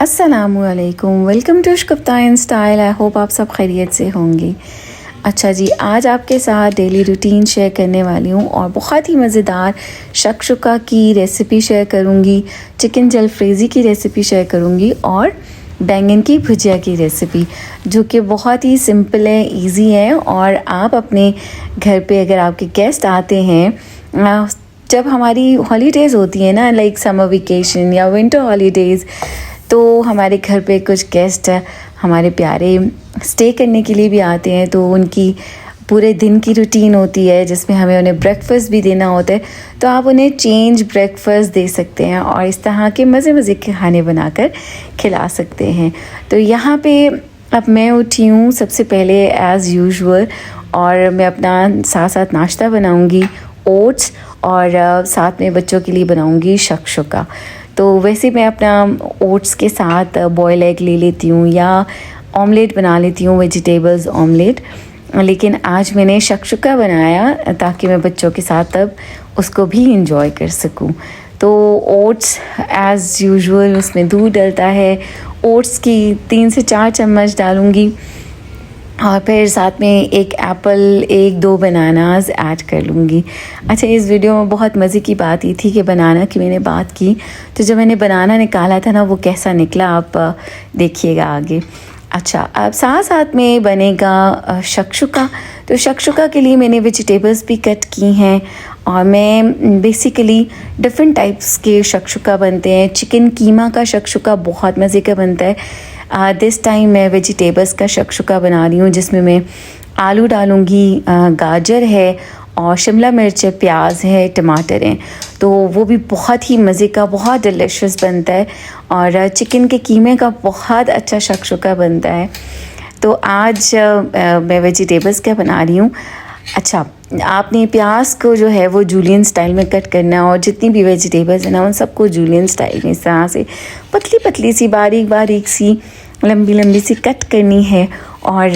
अस्सलामुअलैकुम, welcome to शुक्ताइन style. I hope आप सब खैरियत से होंगे। अच्छा जी, आज आपके साथ डेली रूटीन शेयर करने वाली हूँ और बहुत ही मज़ेदार शक्शुका की रेसिपी शेयर करूँगी, चिकन जलफ्रेज़ी की रेसिपी शेयर करूँगी और बैंगन की भुजिया की रेसिपी, जो कि बहुत ही सिंपल है, इजी है। और आप अपने घर पे अगर आपके गेस्ट आते हैं, जब हमारी हॉलीडेज़ होती है ना, लाइक समर वेकेशन या विंटर हॉलीडेज़, तो हमारे घर पे कुछ गेस्ट हमारे प्यारे स्टे करने के लिए भी आते हैं। तो उनकी पूरे दिन की रूटीन होती है जिसमें हमें उन्हें ब्रेकफास्ट भी देना होता है। तो आप उन्हें चेंज ब्रेकफास्ट दे सकते हैं और इस तरह के मज़े मज़े के खाने बनाकर खिला सकते हैं। तो यहाँ पे अब मैं उठी हूँ सबसे पहले एज़ यूजुअल, और मैं अपना साथ साथ नाश्ता बनाऊँगी, ओट्स, और साथ में बच्चों के लिए बनाऊँगी शक्शुका। तो वैसे मैं अपना ओट्स के साथ बॉयल एग ले लेती हूँ या ऑमलेट बना लेती हूँ, वेजिटेबल्स ऑमलेट। लेकिन आज मैंने शक्शुका बनाया ताकि मैं बच्चों के साथ तब उसको भी इंजॉय कर सकूँ। तो ओट्स एज़ यूजुअल, उसमें दूध डलता है, ओट्स की 3 से 4 चम्मच डालूँगी और फिर साथ में एक एप्पल, 1-2 बनानास ऐड कर लूँगी। अच्छा, इस वीडियो में बहुत मज़े की बात ये थी कि बनाना की मैंने बात की, तो जब मैंने बनाना निकाला था ना, वो कैसा निकला आप देखिएगा आगे। अच्छा, अब साथ साथ में बनेगा शक्शुका। तो शक्शुका के लिए मैंने वेजिटेबल्स भी कट की हैं और मैं बेसिकली डिफरेंट टाइप्स के शक्शुका बनते हैं। चिकन कीमा का शक्शुका बहुत मज़े का बनता है। दिस टाइम मैं वेजिटेबल्स का शक्शुका बना रही हूँ जिसमें मैं आलू डालूँगी, गाजर है और शिमला मिर्च है, प्याज है, टमाटर हैं। तो वो भी बहुत ही मज़े का, बहुत डिलीशियस बनता है और चिकन के कीमे का बहुत अच्छा शक्शुका बनता है। तो आज मैं वेजिटेबल्स का बना रही हूँ। अच्छा, आपने प्याज को जो है वो जूलियन स्टाइल में कट करना है और जितनी भी वेजिटेबल्स हैं ना, उन सबको जूलियन स्टाइल में इस तरह से पतली पतली सी, बारीक बारीक सी, लंबी लंबी सी कट करनी है और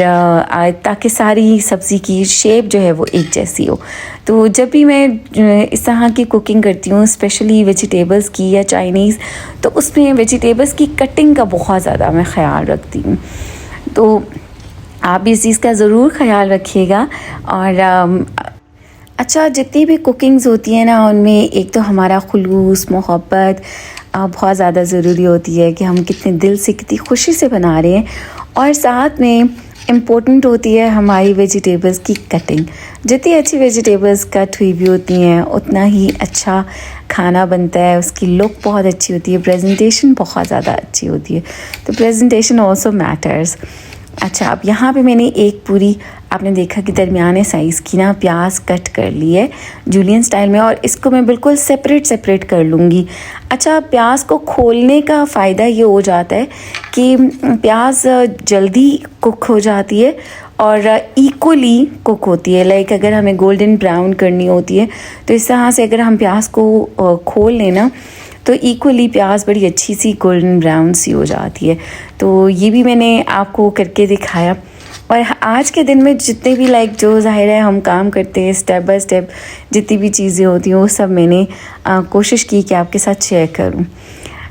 ताकि सारी सब्ज़ी की शेप जो है वो एक जैसी हो। तो जब भी मैं इस तरह की कुकिंग करती हूँ, स्पेशली वेजिटेबल्स की या चाइनीज़, तो उसमें वेजिटेबल्स की कटिंग का बहुत ज़्यादा मैं ख़्याल रखती हूँ। तो आप भी इस चीज़ का ज़रूर ख्याल रखिएगा। और अच्छा, जितनी भी कुकिंग्स होती हैं ना, उनमें एक तो हमारा खुलूस, मोहब्बत बहुत ज़्यादा ज़रूरी होती है कि हम कितने दिल से, कितनी खुशी से बना रहे हैं। और साथ में इम्पोर्टेंट होती है हमारी वेजिटेबल्स की कटिंग। जितनी अच्छी वेजिटेबल्स कट हुई भी होती हैं, उतना ही अच्छा खाना बनता है, उसकी लुक बहुत अच्छी होती है, प्रेजेंटेशन बहुत ज़्यादा अच्छी होती है। तो प्रेजेंटेशन ऑल्सो मैटर्स। अच्छा, अब यहाँ पे मैंने एक पूरी, आपने देखा कि दरमियाने साइज़ की ना प्याज कट कर ली है जूलियन स्टाइल में, और इसको मैं बिल्कुल सेपरेट कर लूँगी। अच्छा, प्याज को खोलने का फ़ायदा ये हो जाता है कि प्याज जल्दी कुक हो जाती है और इक्वली कुक होती है। लाइक अगर हमें गोल्डन ब्राउन करनी होती है तो इस तरह से अगर हम प्याज को खोल लें ना, तो इक्वली प्याज बड़ी अच्छी सी गोल्डन ब्राउन सी हो जाती है। तो ये भी मैंने आपको करके दिखाया। और आज के दिन में जितने भी लाइक जो ज़ाहिर है हम काम करते हैं, स्टेप बाय स्टेप जितनी भी चीज़ें होती हैं वो सब मैंने कोशिश की कि आपके साथ शेयर करूं।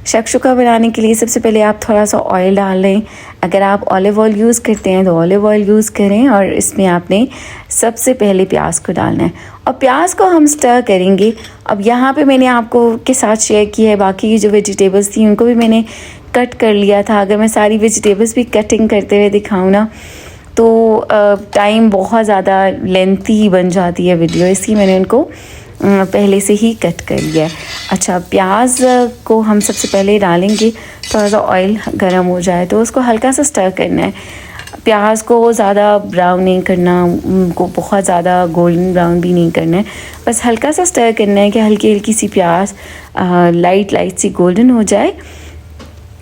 शक्शुका बनाने के लिए सबसे पहले आप थोड़ा सा ऑयल डाल लें। अगर आप ऑलिव ऑयल यूज़ करते हैं तो ऑलिव ऑयल यूज़ करें और इसमें आपने सबसे पहले प्याज को डालना है और प्याज को हम स्टर करेंगे। अब यहाँ पे मैंने आपको के साथ शेयर किया है, बाकी की जो वेजिटेबल्स थी उनको भी मैंने कट कर लिया था। अगर मैं सारी वेजिटेबल्स भी कटिंग करते हुए दिखाऊँ ना, तो टाइम बहुत ज़्यादा लेंथी बन जाती है वीडियो, इसलिए मैंने उनको पहले से ही कट कर लिया है। अच्छा, प्याज को हम सबसे पहले डालेंगे, थोड़ा सा ऑयल गर्म हो जाए तो उसको हल्का सा स्टर करना है। प्याज को ज़्यादा ब्राउन नहीं करना, उनको बहुत ज़्यादा गोल्डन ब्राउन भी नहीं करना है, बस हल्का सा स्टर करना है कि हल्की हल्की सी प्याज लाइट सी गोल्डन हो जाए।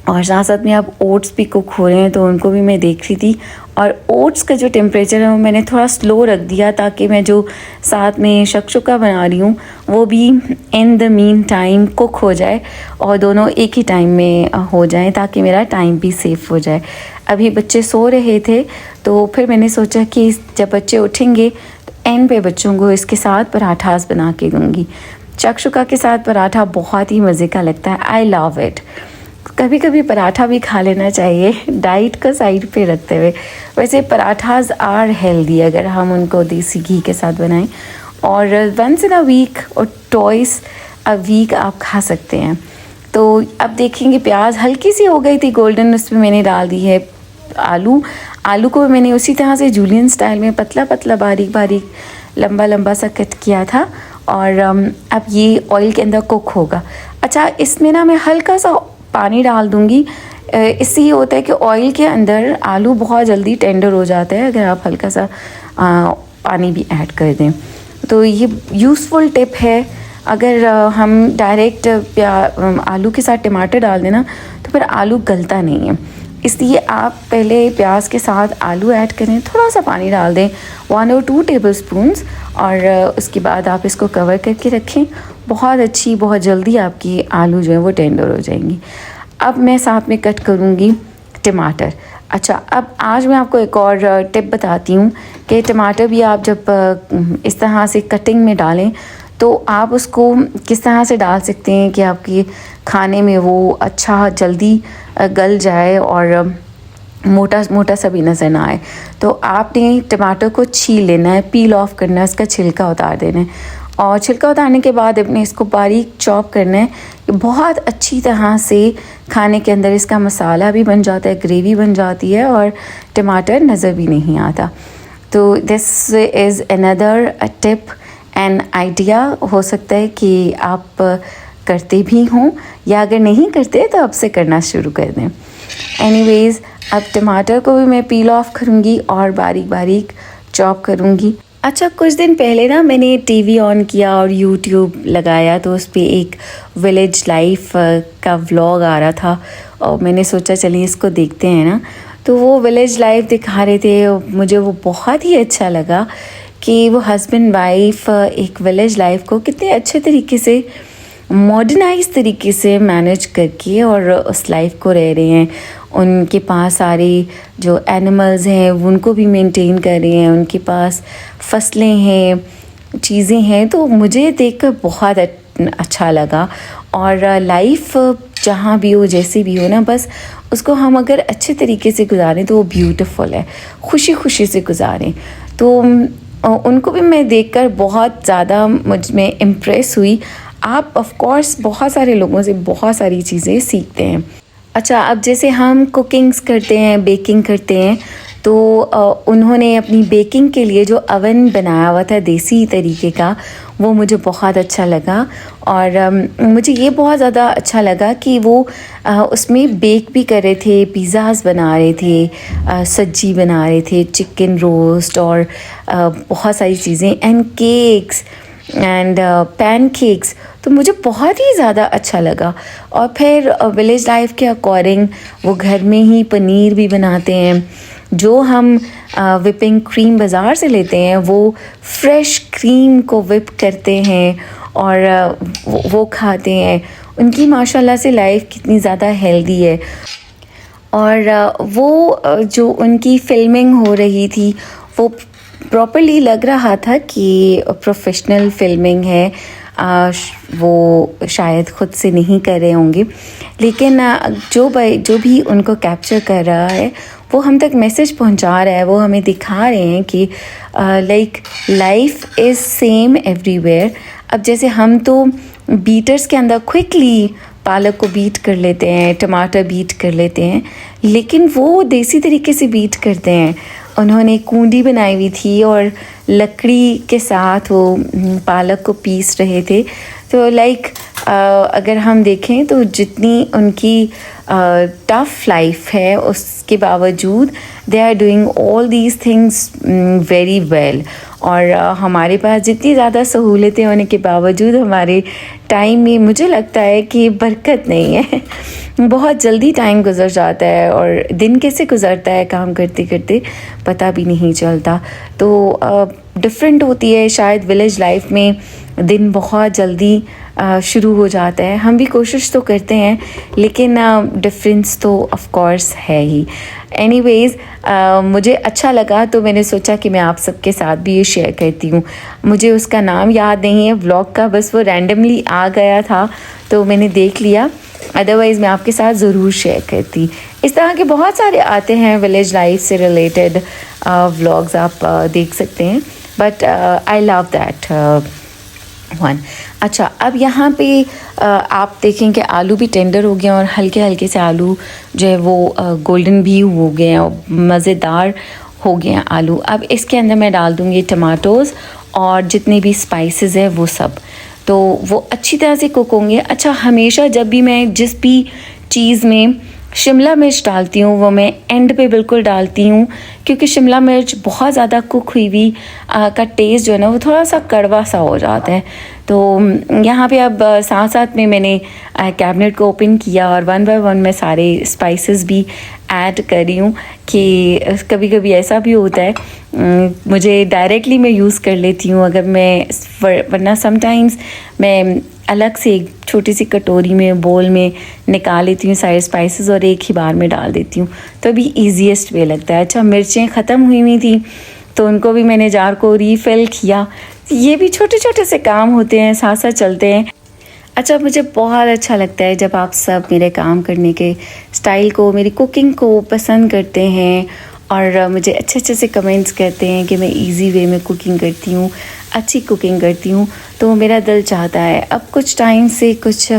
और साथ साथ में आप ओट्स भी कुक हो रहे हैं तो उनको भी मैं देख रही थी। और ओट्स का जो टेम्परेचर है वो मैंने थोड़ा स्लो रख दिया ताकि मैं जो साथ में शक्शुका बना रही हूँ वो भी in the mean time cook हो जाए और दोनों एक ही टाइम में हो जाए, ताकि मेरा टाइम भी सेफ हो जाए। अभी बच्चे सो रहे थे तो फिर मैंने सोचा कि जब बच्चे उठेंगे तो एंड पे बच्चों को इसके साथ पराठास बना के दूँगी। शक्शुका के साथ पराठा बहुत ही मज़े का लगता है, आई लव इट। कभी कभी पराठा भी खा लेना चाहिए डाइट को साइड पे रखते हुए। वैसे पराठाज आर हेल्दी अगर हम उनको देसी घी के साथ बनाएं, और वंस इन अ वीक और ट्वाइस अ वीक आप खा सकते हैं। तो अब देखेंगे प्याज हल्की सी हो गई थी गोल्डन, उसमें मैंने डाल दी है आलू को मैंने उसी तरह से जूलियन स्टाइल में पतला पतला बारीक बारीक लंबा लंबा सा कट किया था, और अब ये ऑयल के अंदर कुक होगा। अच्छा, इसमें ना मैं हल्का सा पानी डाल दूँगी, इससे ये होता है कि ऑयल के अंदर आलू बहुत जल्दी टेंडर हो जाता है अगर आप हल्का सा पानी भी ऐड कर दें। तो ये यूज़फुल टिप है। अगर हम डायरेक्ट आलू के साथ टमाटर डाल देना तो फिर आलू गलता नहीं है, इसलिए आप पहले प्याज के साथ आलू ऐड करें, थोड़ा सा पानी डाल दें 1 और 2 टेबलस्पून्स, और उसके बाद आप इसको कवर करके रखें। बहुत जल्दी आपकी आलू जो है वो टेंडर हो जाएंगी। अब मैं साथ में कट करूँगी टमाटर। अच्छा, अब आज मैं आपको एक और टिप बताती हूँ कि टमाटर भी आप जब इस तरह से कटिंग में डालें तो आप उसको किस तरह से डाल सकते हैं कि आपके खाने में वो अच्छा जल्दी गल जाए और मोटा मोटा सा भी नज़र ना आए। तो आपने टमाटर को छील लेना है, पील ऑफ करना है, उसका छिलका उतार देना है, और छिलका उतारने के बाद अपने इसको बारीक चॉप करना है। बहुत अच्छी तरह से खाने के अंदर इसका मसाला भी बन जाता है, ग्रेवी बन जाती है, और टमाटर नज़र भी नहीं आता। तो this is another tip and idea. हो सकता है कि आप करते भी हों, या अगर नहीं करते तो अब से करना शुरू कर दें। एनीवेज़, अब टमाटर को भी मैं पील ऑफ करूँगी और बारीक बारीक चॉप करूँगी। अच्छा, कुछ दिन पहले ना मैंने टीवी ऑन किया और यूट्यूब लगाया, तो उस पर एक विलेज लाइफ का व्लॉग आ रहा था, और मैंने सोचा चलिए इसको देखते हैं ना। तो वो विलेज लाइफ दिखा रहे थे, मुझे वो बहुत ही अच्छा लगा कि वो हस्बैंड वाइफ एक विलेज लाइफ को कितने अच्छे तरीके से मॉडर्नाइज तरीके से मैनेज करके और उस लाइफ को रह रहे हैं। उनके पास सारे जो एनिमल्स हैं उनको भी मेंटेन कर रहे हैं, उनके पास फसलें हैं, चीज़ें हैं। तो मुझे देखकर बहुत अच्छा लगा। और लाइफ जहाँ भी हो, जैसे भी हो ना, बस उसको हम अगर अच्छे तरीके से गुजारें तो वो ब्यूटीफुल है, खुशी खुशी से गुजारें। तो उनको भी मैं देखकर बहुत ज़्यादा मुझ में इम्प्रेस हुई। आप ऑफ कोर्स बहुत सारे लोगों से बहुत सारी चीज़ें सीखते हैं। अच्छा, अब जैसे हम कुकिंग्स करते हैं, बेकिंग करते हैं, तो उन्होंने अपनी बेकिंग के लिए जो अवन बनाया हुआ था देसी तरीके का, वो मुझे बहुत अच्छा लगा। और मुझे ये बहुत ज़्यादा अच्छा लगा कि वो उसमें बेक भी कर रहे थे, पिज़्ज़ाज़ बना रहे थे, सब्जी बना रहे थे, चिकन रोस्ट और बहुत सारी चीज़ें, एंड केक्स एंड पैनकेक्स। तो मुझे बहुत ही ज़्यादा अच्छा लगा। और फिर विलेज लाइफ के अकॉर्डिंग वो घर में ही पनीर भी बनाते हैं। जो हम विपिंग क्रीम बाज़ार से लेते हैं, वो फ्रेश क्रीम को विप करते हैं और वो खाते हैं। उनकी माशाल्लाह से लाइफ कितनी ज़्यादा हेल्दी है। और वो जो उनकी फिल्मिंग हो रही थी, वो प्रॉपर्ली लग रहा था कि प्रोफेशनल फिल्मिंग है। वो शायद ख़ुद से नहीं कर रहे होंगे, लेकिन जो भी उनको कैप्चर कर रहा है वो हम तक मैसेज पहुंचा रहा है। वो हमें दिखा रहे हैं कि like life is same everywhere. अब जैसे हम तो बीटर्स के अंदर क्विकली पालक को बीट कर लेते हैं, टमाटर बीट कर लेते हैं, लेकिन वो देसी तरीके से बीट करते हैं। उन्होंने कूंडी बनाई हुई थी और लकड़ी के साथ वो पालक को पीस रहे थे। तो लाइक अगर हम देखें तो जितनी उनकी टफ़ लाइफ है, उसके बावजूद they are doing all these things very well. और हमारे पास जितनी ज़्यादा सहूलतें होने के बावजूद हमारे टाइम में मुझे लगता है कि बरकत नहीं है। बहुत जल्दी टाइम गुजर जाता है और दिन कैसे गुजरता है काम करते करते पता भी नहीं चलता। तो डिफरेंट होती है शायद विलेज लाइफ में, दिन बहुत जल्दी शुरू हो जाता है। हम भी कोशिश तो करते हैं, लेकिन डिफरेंस तो ऑफ कोर्स है ही। एनीवेज़, मुझे अच्छा लगा तो मैंने सोचा कि मैं आप सबके साथ भी ये शेयर करती हूँ। मुझे उसका नाम याद नहीं है व्लॉग का, बस वो रैंडमली आ गया था तो मैंने देख लिया। अदरवाइज़ मैं आपके साथ ज़रूर शेयर करती। इस तरह के बहुत सारे आते हैं विलेज लाइफ से रिलेटेड व्लॉग्स, आप देख सकते हैं, but I love that one. अच्छा, अब यहाँ पे आप देखें कि आलू भी टेंडर हो गए और हल्के हल्के से आलू जो है वो गोल्डन भी हो गए हैं और मज़ेदार हो गए हैं आलू। अब इसके अंदर मैं डाल दूँगी टमाटोज़ और जितने भी स्पाइसेस है वो सब, तो वो अच्छी तरह से कुक होंगे। अच्छा, हमेशा जब भी मैं जिस भी चीज़ में शिमला मिर्च डालती हूँ वो मैं एंड पे बिल्कुल डालती हूँ, क्योंकि शिमला मिर्च बहुत ज़्यादा कुक हुई हुई का टेस्ट जो है ना वो थोड़ा सा कड़वा सा हो जाता है। तो यहाँ पे अब साथ साथ में मैंने कैबिनेट को ओपन किया और वन बाय वन मैं सारे स्पाइसेस भी ऐड कर रही हूँ कि कभी कभी ऐसा भी होता है मुझे डायरेक्टली मैं यूज़ कर लेती हूँ अगर मैं, वरना समटाइम्स मैं अलग से एक छोटी सी कटोरी में बोल में निकाल लेती हूँ सारे स्पाइसेस और एक ही बार में डाल देती हूँ, तो अभी ईजीएस्ट वे लगता है। अच्छा, मिर्चें ख़त्म हुई हुई थी तो उनको भी मैंने जार को रीफ़िल किया। ये भी छोटे छोटे से काम होते हैं, साथ साथ चलते हैं। अच्छा, मुझे बहुत अच्छा लगता है जब आप सब मेरे काम करने के स्टाइल को, मेरी कुकिंग को पसंद करते हैं और मुझे अच्छे अच्छे से कमेंट्स करते हैं कि मैं इजी वे में कुकिंग करती हूँ, अच्छी कुकिंग करती हूँ। तो मेरा दिल चाहता है, अब कुछ टाइम से कुछ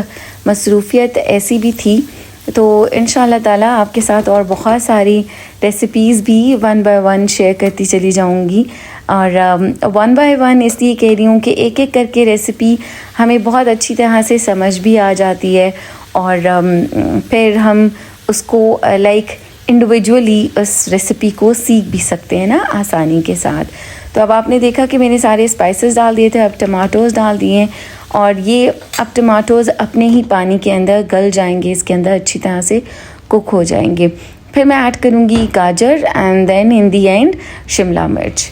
मसरूफ़ियत ऐसी भी थी तो इंशाल्लाह ताला आपके साथ और बहुत सारी रेसिपीज़ भी वन बाय वन शेयर करती चली जाऊंगी। और वन बाय वन इसलिए कह रही हूँ कि एक एक करके रेसिपी हमें बहुत अच्छी तरह से समझ भी आ जाती है और फिर हम उसको लाइक इंडिविजुअली उस रेसिपी को सीख भी सकते हैं ना आसानी के साथ। तो अब आपने देखा कि मैंने सारे स्पाइसेस डाल दिए थे, अब टमाटोज़ डाल दिए हैं और ये अब टमाटोज़ अपने ही पानी के अंदर गल जाएंगे, इसके अंदर अच्छी तरह से कुक हो जाएंगे। फिर मैं ऐड करूँगी गाजर and then in the end शिमला मिर्च।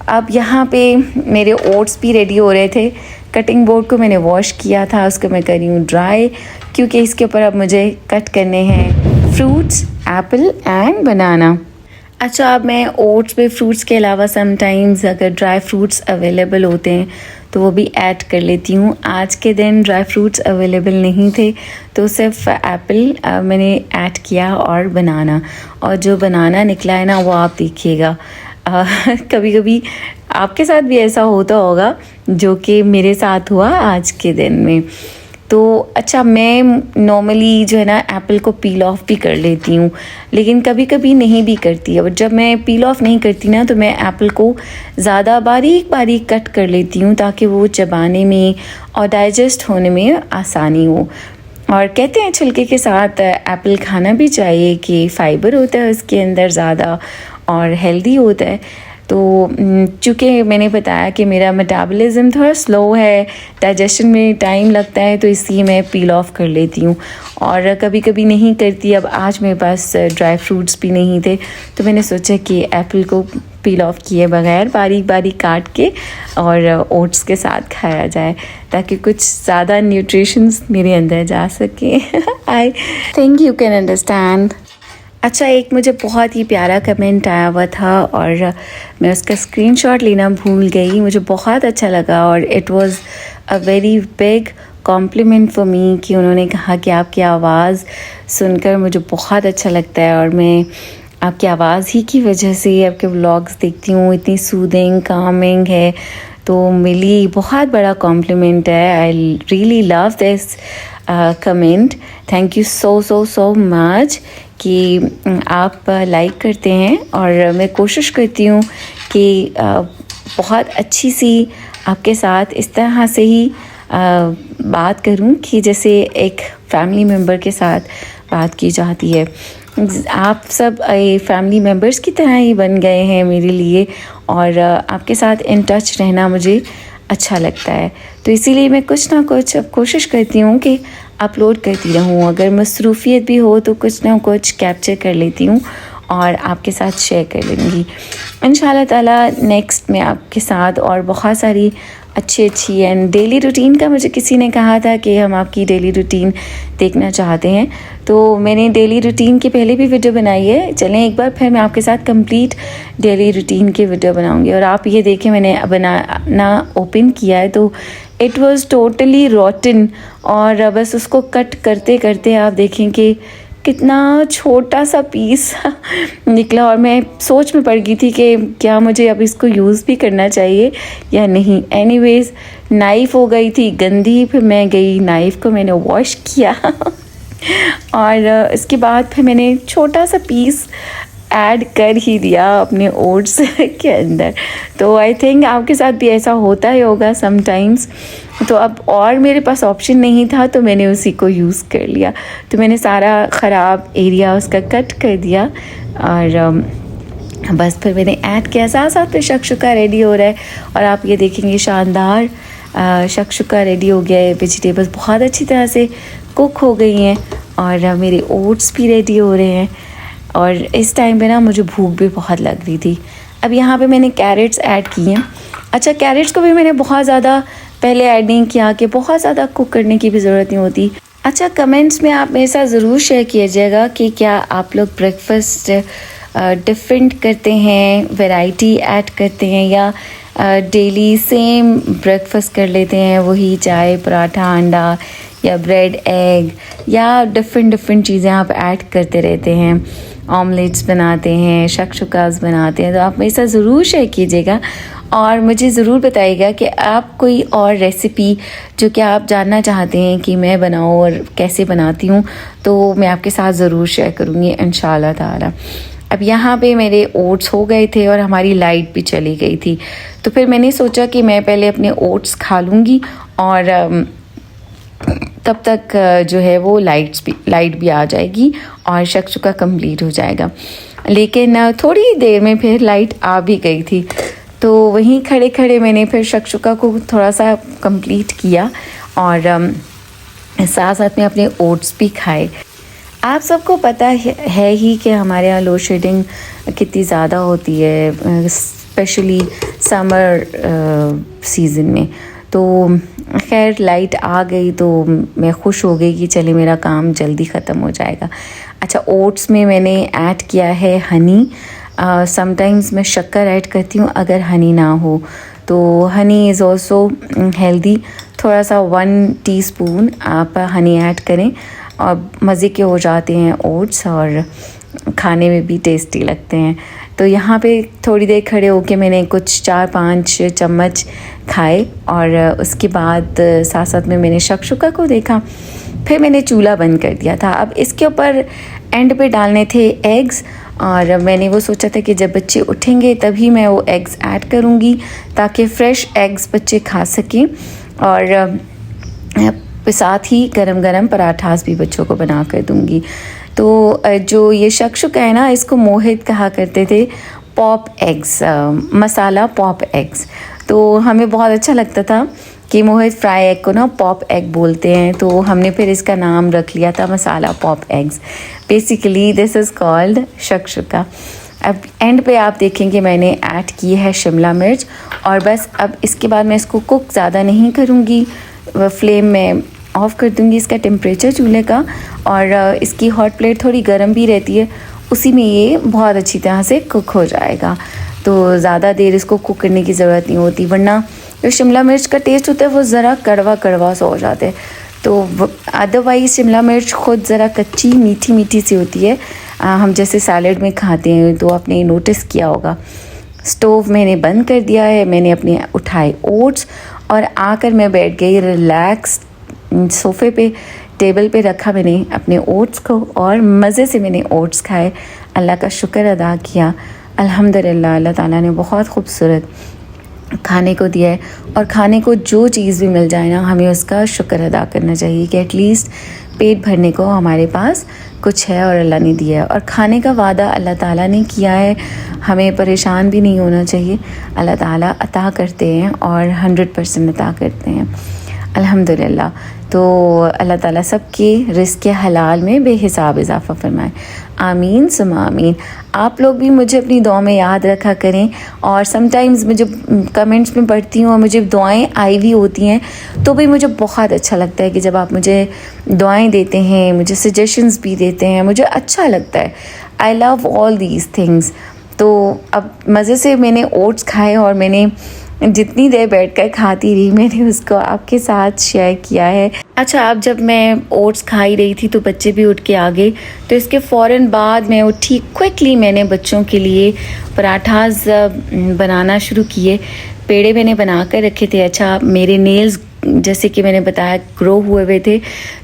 अब यहाँ पे मेरे ओट्स भी रेडी हो रहे थे। कटिंग बोर्ड को मैंने वॉश किया था, उसको मैं कर रही हूँ ड्राई, क्योंकि इसके ऊपर अब मुझे कट करने हैं फ्रूट्स, एप्पल एंड बनाना। अच्छा, अब मैं ओट्स पे फ्रूट्स के अलावा समटाइम्स अगर ड्राई फ्रूट्स अवेलेबल होते हैं तो वो भी ऐड कर लेती हूँ। आज के दिन ड्राई फ्रूट्स अवेलेबल नहीं थे तो सिर्फ एप्पल मैंने ऐड किया और बनाना, और जो बनाना निकला है ना वो आप देखिएगा। कभी कभी आपके साथ भी ऐसा होता होगा जो कि मेरे साथ हुआ आज के दिन में। तो अच्छा, मैं नॉर्मली जो है ना एप्पल को पील ऑफ भी कर लेती हूँ, लेकिन कभी कभी नहीं भी करती है। जब मैं पील ऑफ नहीं करती ना तो मैं एप्पल को ज़्यादा बारीक बारीक कट कर लेती हूँ ताकि वो चबाने में और डाइजेस्ट होने में आसानी हो। और कहते हैं छिलके के साथ एप्पल खाना भी चाहिए कि फ़ाइबर होता है उसके अंदर ज़्यादा और हेल्दी होता है। तो चूँकि मैंने बताया कि मेरा मेटाबॉलिज्म थोड़ा स्लो है, डाइजेशन में टाइम लगता है, तो इसलिए मैं पील ऑफ कर लेती हूँ और कभी कभी नहीं करती। अब आज मेरे पास ड्राई फ्रूट्स भी नहीं थे तो मैंने सोचा कि एप्पल को पील ऑफ किए बगैर बारीक बारीक काट के और ओट्स के साथ खाया जाए ताकि कुछ ज़्यादा न्यूट्रिशंस मेरे अंदर जा सके। I think you can understand. अच्छा, एक मुझे बहुत ही प्यारा कमेंट आया हुआ था और मैं उसका स्क्रीनशॉट लेना भूल गई। मुझे बहुत अच्छा लगा और it was a very big complement for me कि उन्होंने कहा कि आपकी आवाज़ सुनकर मुझे बहुत अच्छा लगता है और मैं आपकी आवाज़ ही की वजह से आपके व्लॉग्स देखती हूँ, इतनी सूदिंग कामिंग है। तो मिली बहुत बड़ा कॉम्प्लीमेंट है। I really love this comment. Thank you so so so much कि आप लाइक करते हैं और मैं कोशिश करती हूँ कि बहुत अच्छी सी आपके साथ इस तरह से ही बात करूँ कि जैसे एक फैमिली मेम्बर के साथ बात की जाती है। आप सब फैमिली मेम्बर्स की तरह ही बन गए हैं मेरे लिए और आपके साथ इन टच रहना मुझे अच्छा लगता है। तो इसीलिए मैं कुछ ना कुछ अब कोशिश करती हूँ कि अपलोड करती रहूँ। अगर मसरूफ़ियत भी हो तो कुछ ना कुछ कैप्चर कर लेती हूँ और आपके साथ शेयर कर लूँगी। इंशाल्लाह ताला नेक्स्ट मैं आपके साथ और बहुत सारी अच्छी एंड डेली रूटीन का मुझे किसी ने कहा था कि हम आपकी डेली रूटीन देखना चाहते हैं, तो मैंने डेली रूटीन की पहले भी वीडियो बनाई है। चलें एक बार फिर मैं आपके साथ कंप्लीट डेली रूटीन की वीडियो बनाऊंगी। और आप ये देखें, मैंने बनाना ओपन किया है तो इट वाज टोटली रॉटन, और बस उसको कट करते करते आप देखें कि कितना छोटा सा पीस निकला। और मैं सोच में पड़ गई थी कि क्या मुझे अब इसको यूज़ भी करना चाहिए या नहीं। एनीवेज़ नाइफ़ हो गई थी गंदी, फिर मैं गई नाइफ़ को मैंने वॉश किया और इसके बाद फिर मैंने छोटा सा पीस ऐड कर ही दिया अपने ओट्स के अंदर। तो आई थिंक आपके साथ भी ऐसा होता ही होगा समटाइम्स। तो अब और मेरे पास ऑप्शन नहीं था तो मैंने उसी को यूज़ कर लिया। तो मैंने सारा ख़राब एरिया उसका कट कर दिया और बस फिर मैंने ऐड किया। साथ साथ में शक्शुका रेडी हो रहा है और आप ये देखेंगे शानदार शक्शुका रेडी हो गया है। वेजिटेबल्स बहुत अच्छी तरह से कुक हो गई हैं और मेरे ओट्स भी रेडी हो रहे हैं। और इस टाइम पे ना मुझे भूख भी बहुत लग रही थी। अब यहाँ पे मैंने कैरेट्स ऐड किए हैं। अच्छा, कैरेट्स को भी मैंने बहुत ज़्यादा पहले ऐड नहीं किया कि बहुत ज़्यादा कुक करने की भी ज़रूरत नहीं होती। अच्छा, कमेंट्स में आप मेरे साथ ज़रूर शेयर कीजिएगा कि क्या आप लोग ब्रेकफास्ट डिफरेंट करते हैं, वैरायटी ऐड करते हैं, या डेली सेम ब्रेकफास्ट कर लेते हैं, वही चाय पराठा अंडा या ब्रेड एग, या डिफरेंट चीज़ें आप ऐड करते रहते हैं, ऑमलेट्स बनाते हैं, शक्शुकास बनाते हैं। तो आप मेरे साथ ज़रूर शेयर कीजिएगा और मुझे ज़रूर बताइएगा कि आप कोई और रेसिपी जो कि आप जानना चाहते हैं कि मैं बनाऊँ और कैसे बनाती हूँ, तो मैं आपके साथ ज़रूर शेयर करूँगी इंशाल्लाह ताला। अब यहाँ पे मेरे ओट्स हो गए थे और हमारी लाइट भी चली गई थी, तो फिर मैंने सोचा कि मैं पहले अपने ओट्स खा लूँगी और तब तक जो है वो लाइट भी आ जाएगी और शक्शुका कंप्लीट हो जाएगा। लेकिन थोड़ी देर में फिर लाइट आ भी गई थी, तो वहीं खड़े खड़े मैंने फिर शक्शुका को थोड़ा सा कंप्लीट किया और साथ साथ में अपने ओट्स भी खाए। आप सबको पता है ही कि हमारे यहाँ लोड शेडिंग कितनी ज़्यादा होती है, स्पेशली समर सीज़न में। तो खैर लाइट आ गई तो मैं खुश हो गई कि चले मेरा काम जल्दी ख़त्म हो जाएगा। अच्छा, ओट्स में मैंने ऐड किया है हनी। समटाइम्स मैं शक्कर ऐड करती हूँ अगर हनी ना हो तो। Honey is also healthy. थोड़ा सा 1 टीस्पून आप हनी ऐड करें और मज़े के हो जाते हैं ओट्स और खाने में भी टेस्टी लगते हैं। तो यहाँ पे थोड़ी देर खड़े होके मैंने कुछ 4-5 चम्मच खाए और उसके बाद साथ साथ में मैंने शक्शुका को देखा। फिर मैंने चूल्हा बंद कर दिया था। अब इसके ऊपर एंड पे डालने थे एग्स और मैंने वो सोचा था कि जब बच्चे उठेंगे तभी मैं वो एग्स ऐड करूँगी ताकि फ़्रेश एग्स बच्चे खा सकें। और साथ ही गरम गरम पराठास भी बच्चों को बना कर दूँगी। तो जो ये शक्शुका है ना, इसको मोहित कहा करते थे पॉप एग्स, मसाला पॉप एग्स। तो हमें बहुत अच्छा लगता था कि मोहित फ्राई एग को ना पॉप एग बोलते हैं, तो हमने फिर इसका नाम रख लिया था masala pop eggs. Basically this is called shakshuka. अब एंड पे आप देखेंगे मैंने ऐड की है शिमला मिर्च और बस अब इसके बाद मैं इसको कुक ज़्यादा नहीं करूँगी, फ्लेम में ऑफ़ कर दूँगी इसका टेम्परेचर चूल्हे का। और इसकी हॉट प्लेट थोड़ी गर्म भी रहती है, उसी में ये बहुत अच्छी तरह से कुक हो जाएगा। तो ज़्यादा देर इसको कुक करने की ज़रूरत नहीं होती, वरना जो शिमला मिर्च का टेस्ट होता है वो ज़रा कड़वा सा हो जाता है। तो अदरवाइज़ शिमला मिर्च ख़ुद ज़रा कच्ची मीठी सी होती है, हम जैसे सैलड में खाते हैं। तो आपने नोटिस किया होगा। स्टोव मैंने बंद कर दिया है, मैंने अपने उठाए ओट्स और आकर मैं बैठ गई रिलैक्स सोफ़े पे, टेबल पे रखा मैंने अपने ओट्स को और मज़े से मैंने ओट्स खाए। अल्लाह का शुक्र अदा किया। अल्हम्दुलिल्लाह, अल्लाह ताला ने बहुत खूबसूरत खाने को दिया है और खाने को जो चीज़ भी मिल जाए ना, हमें उसका शुक्र अदा करना चाहिए कि एटलीस्ट पेट भरने को हमारे पास कुछ है और अल्लाह ने दिया है। और खाने का वादा अल्लाह ताला ने किया है, हमें परेशान भी नहीं होना चाहिए। अल्लाह ताला अता करते हैं और 100% अता करते हैं, अल्हम्दुलिल्लाह। तो अल्लाह ताला सबके रिज़्क़ के हलाल में बेहिसाब इजाफ़ा फरमाए, आमीन सुमा आमीन। आप लोग भी मुझे अपनी दुआ में याद रखा करें। और समटाइम्स मुझे कमेंट्स में पढ़ती हूँ और मुझे दुआएं आई भी होती हैं, तो भी मुझे बहुत अच्छा लगता है कि जब आप मुझे दुआएं देते हैं, मुझे सजेशंस भी देते हैं, मुझे अच्छा लगता है। I love all these things. तो अब मज़े से मैंने ओट्स खाए और मैंने जितनी देर बैठकर खाती रही मैंने उसको आपके साथ शेयर किया है। अच्छा, अब जब मैं ओट्स खा ही रही थी तो बच्चे भी उठ के आ गए, तो इसके फ़ौरन बाद मैं उठी, क्विकली मैंने बच्चों के लिए पराठास बनाना शुरू किए। पेड़े मैंने बना कर रखे थे। अच्छा, मेरे नेल्स जैसे कि मैंने बताया ग्रो हुए हुए थे,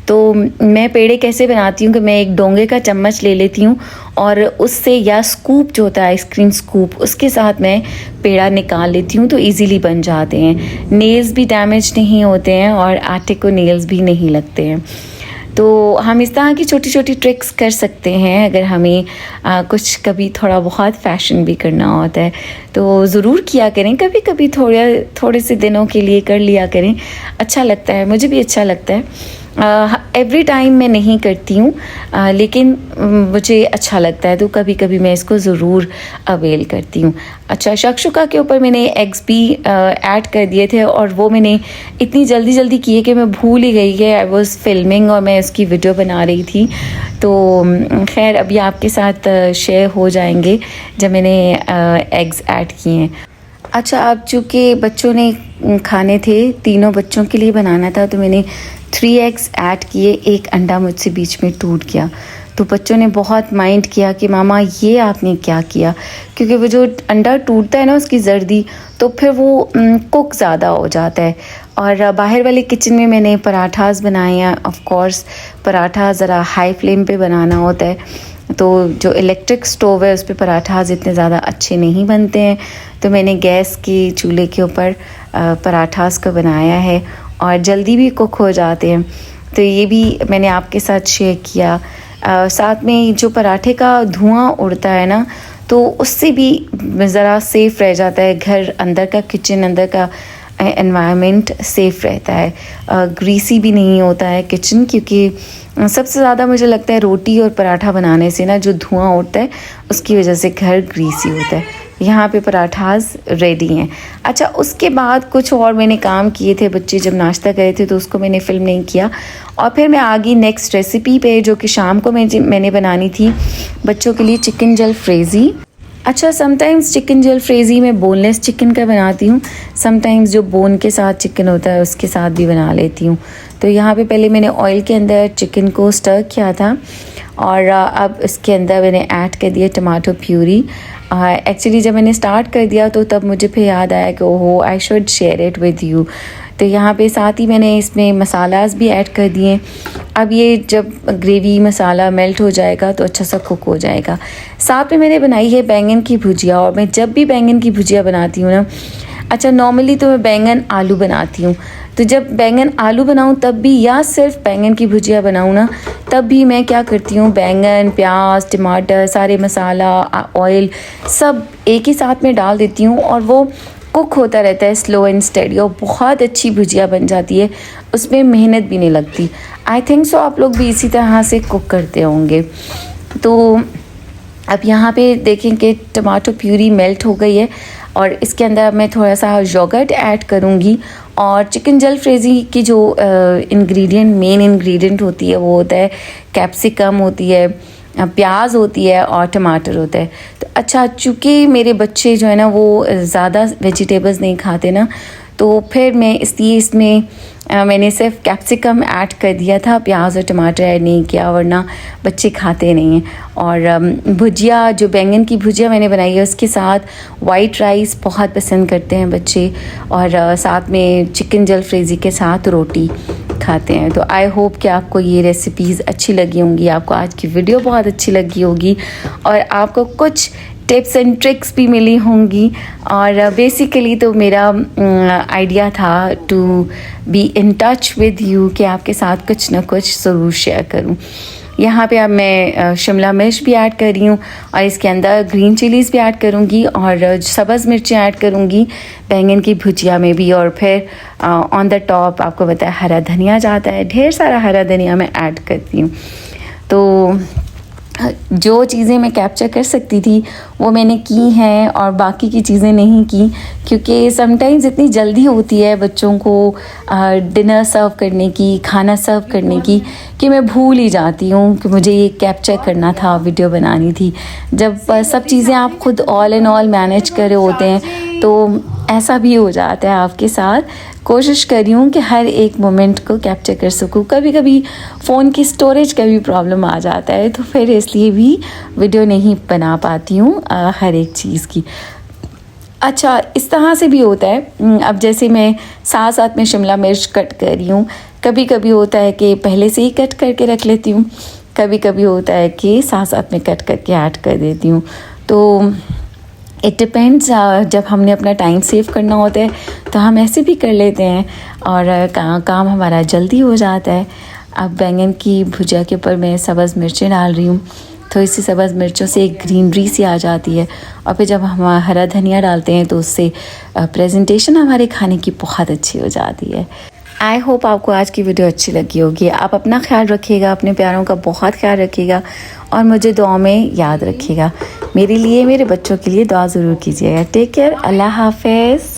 तो मैं पेड़े कैसे बनाती हूँ कि मैं एक डोंगे का चम्मच ले लेती हूँ और उससे, या स्कूप जो होता है आइसक्रीम स्कूप, उसके साथ मैं पेड़ा निकाल लेती हूँ तो इजीली बन जाते हैं। नेल्स भी डैमेज नहीं होते हैं और आटे को नेल्स भी नहीं लगते हैं। तो हम इस तरह की छोटी छोटी ट्रिक्स कर सकते हैं अगर हमें कुछ कभी थोड़ा बहुत फ़ैशन भी करना होता है, तो ज़रूर किया करें। कभी कभी थोड़े से दिनों के लिए कर लिया करें, अच्छा लगता है, मुझे भी अच्छा लगता है। एवरी टाइम मैं नहीं करती हूँ, लेकिन मुझे अच्छा लगता है, तो कभी कभी मैं इसको ज़रूर अवेल करती हूँ। अच्छा, शक्शुका के ऊपर मैंने एग्स भी ऐड कर दिए थे और वो मैंने इतनी जल्दी किए कि मैं भूल ही गई कि आई वॉज़ फिल्मिंग और मैं उसकी वीडियो बना रही थी। तो खैर अभी आपके साथ शेयर हो जाएंगे जब मैंने एग्स ऐड किए हैं। अच्छा, अब चूँकि बच्चों ने खाने थे, तीनों बच्चों के लिए बनाना था, तो मैंने 3 एग्स ऐड किए। एक अंडा मुझसे बीच में टूट गया, तो बच्चों ने बहुत माइंड किया कि मामा ये आपने क्या किया, क्योंकि वो जो अंडा टूटता है ना उसकी जर्दी, तो फिर वो कुक ज़्यादा हो जाता है। और बाहर वाले किचन में मैंने पराठास बनाए हैं। ऑफ कोर्स पराठा ज़रा हाई फ्लेम पे बनाना होता है, तो जो इलेक्ट्रिक स्टोव है उस पर पराठास इतने ज़्यादा अच्छे नहीं बनते हैं, तो मैंने गैस के चूल्हे के ऊपर पराठास को बनाया है और जल्दी भी कुक हो जाते हैं। तो ये भी मैंने आपके साथ शेयर किया। साथ में जो पराठे का धुआं उड़ता है ना, तो उससे भी ज़रा सेफ़ रह जाता है घर, अंदर का किचन, अंदर का एनवायरनमेंट सेफ़ रहता है। ग्रीसी भी नहीं होता है किचन, क्योंकि सबसे ज़्यादा मुझे लगता है रोटी और पराठा बनाने से ना जो धुआं उठता है उसकी वजह से घर ग्रीसी होता है। यहाँ पे पराठास रेडी हैं। अच्छा, उसके बाद कुछ और मैंने काम किए थे। बच्चे जब नाश्ता करे थे तो उसको मैंने फ़िल्म नहीं किया, और फिर मैं आ गई नेक्स्ट रेसिपी पे, जो कि शाम को मैंने बनानी थी बच्चों के लिए चिकन जलफ्रेज़ी। अच्छा, समटाइम्स चिकन जलफ्रेज़ी मैं बोनलेस चिकन का बनाती हूँ, समटाइम्स जो बोन के साथ चिकन होता है उसके साथ भी बना लेती हूँ। तो यहाँ पे पहले मैंने ऑयल के अंदर चिकन को स्टर किया था और अब इसके अंदर मैंने ऐड कर दिया टमाटो प्यूरी। एक्चुअली जब मैंने स्टार्ट कर दिया तो तब मुझे फिर याद आया कि ओहो, I should share it with you. तो यहाँ पे साथ ही मैंने इसमें मसालास भी ऐड कर दिए। अब ये जब ग्रेवी मसाला मेल्ट हो जाएगा तो अच्छा सा कुक हो जाएगा। साथ में मैंने बनाई है बैंगन की भुजिया, और मैं जब भी बैंगन की भुजिया बनाती हूँ ना, अच्छा नॉर्मली तो मैं बैंगन आलू बनाती हूँ, तो जब बैंगन आलू बनाऊँ तब भी, या सिर्फ बैंगन की भुजिया बनाऊँ ना, तब भी मैं क्या करती हूँ, बैंगन, प्याज, टमाटर, सारे मसाला, ऑयल सब एक ही साथ में डाल देती हूँ और वो कुक होता रहता है स्लो एंड स्टेडी, और बहुत अच्छी भुजिया बन जाती है, उसमें मेहनत भी नहीं लगती। आई थिंक सो आप लोग भी इसी तरह से कुक करते होंगे। तो अब यहाँ पे देखें कि टमाटो प्यूरी मेल्ट हो गई है और इसके अंदर मैं थोड़ा सा योगर्ट ऐड करूँगी। और चिकन जलफ्रेज़ी की जो मेन इंग्रेडिएंट होती है वो होता है कैप्सिकम होती है, प्याज होती है और टमाटर होता है। तो अच्छा, चूँकि मेरे बच्चे जो है ना वो ज़्यादा वेजिटेबल्स नहीं खाते ना, तो फिर मैं इसलिए इसमें मैंने सिर्फ कैप्सिकम ऐड कर दिया था, प्याज और टमाटर ऐड नहीं किया, वरना बच्चे खाते नहीं हैं। और भुजिया, जो बैंगन की भुजिया मैंने बनाई है उसके साथ वाइट राइस बहुत पसंद करते हैं बच्चे, और साथ में चिकन जलफ्रेज़ी के साथ रोटी खाते हैं। तो आई होप कि आपको ये रेसिपीज़ अच्छी लगी होंगी, आपको आज की वीडियो बहुत अच्छी लगी होगी और आपको कुछ टिप्स एंड ट्रिक्स भी मिली होंगी। और बेसिकली तो मेरा आइडिया था to be in touch with you, कि आपके साथ कुछ ना कुछ ज़रूर शेयर करूं। यहाँ पे अब मैं शिमला मिर्च भी ऐड कर रही हूँ और इसके अंदर ग्रीन चिलीज़ भी ऐड करूँगी और सब्ज़ मिर्चें ऐड करूँगी बैंगन की भुजिया में भी। और फिर ऑन द टॉप आपको पता है हरा धनिया जाता है, ढेर सारा हरा धनिया मैं ऐड करती हूँ। तो जो चीज़ें मैं कैप्चर कर सकती थी वो मैंने की हैं और बाकी की चीज़ें नहीं की, क्योंकि समटाइम्स इतनी जल्दी होती है बच्चों को डिनर सर्व करने की, खाना सर्व करने की, कि मैं भूल ही जाती हूँ कि मुझे ये कैप्चर करना था, वीडियो बनानी थी। जब सब चीज़ें आप खुद ऑल इन ऑल मैनेज कर रहे होते हैं तो ऐसा भी हो जाता है आपके साथ। कोशिश कर रही हूँ कि हर एक मोमेंट को कैप्चर कर सकूँ। कभी कभी फ़ोन की स्टोरेज का भी प्रॉब्लम आ जाता है, तो फिर इसलिए भी वीडियो नहीं बना पाती हूँ हर एक चीज़ की। अच्छा, इस तरह से भी होता है, अब जैसे मैं साथ साथ में शिमला मिर्च कट कर रही हूँ, कभी कभी होता है कि पहले से ही कट करके रख लेती हूँ, कभी कभी होता है कि साथ साथ में कट करके ऐड कर देती हूँ। तो इट डिपेंड्स, जब हमने अपना टाइम सेव करना होता है तो हम ऐसे भी कर लेते हैं और काम हमारा जल्दी हो जाता है। अब बैंगन की भुजिया के ऊपर मैं सब्ज़ मिर्चें डाल रही हूँ, तो इसी सब्ज़ मिर्चों से एक ग्रीनरी सी आ जाती है और फिर जब हम हरा धनिया डालते हैं तो उससे प्रेजेंटेशन हमारे खाने की बहुत अच्छी हो जाती है। आई होप आपको आज की वीडियो अच्छी लगी होगी। आप अपना ख्याल रखिएगा, अपने प्यारों का बहुत ख्याल रखिएगा और मुझे दुआ में याद रखिएगा। मेरे लिए, मेरे बच्चों के लिए दुआ ज़रूर कीजिएगा। टेक केयर, अल्लाह हाफ़िज़।